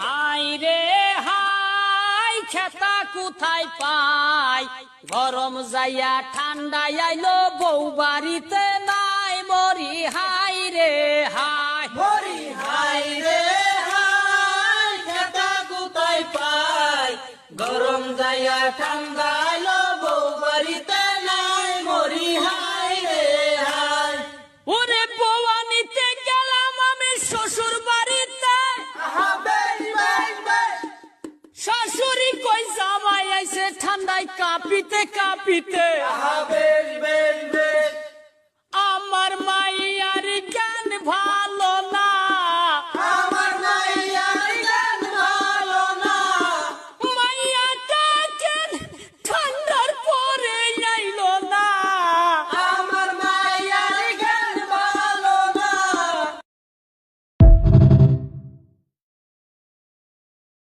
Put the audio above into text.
high রে high খেতা কোথায় পাই গরম যাইয়া ঠান্ডায় আইলো বউ বাড়িতে নাই মরি হাই রে হাই মরি হাই রে হাই খেতা কোথায় পাই গরম যাইয়া ঠান্ডা এলো বউ বাড়িতে নাই মরি হাই রে হাই ওরে বউ আনিতে গেলাম আমি শ্বশুর বাড়িতে আহা বেশ বেশ বেশ শাশুড়ি কই জামাই আইছে ঠান্ডায় কাঁপিতে কাঁপিতে আহা বেশ বেশ বেশ আমার মাইয়ার জ্ঞান ভালো না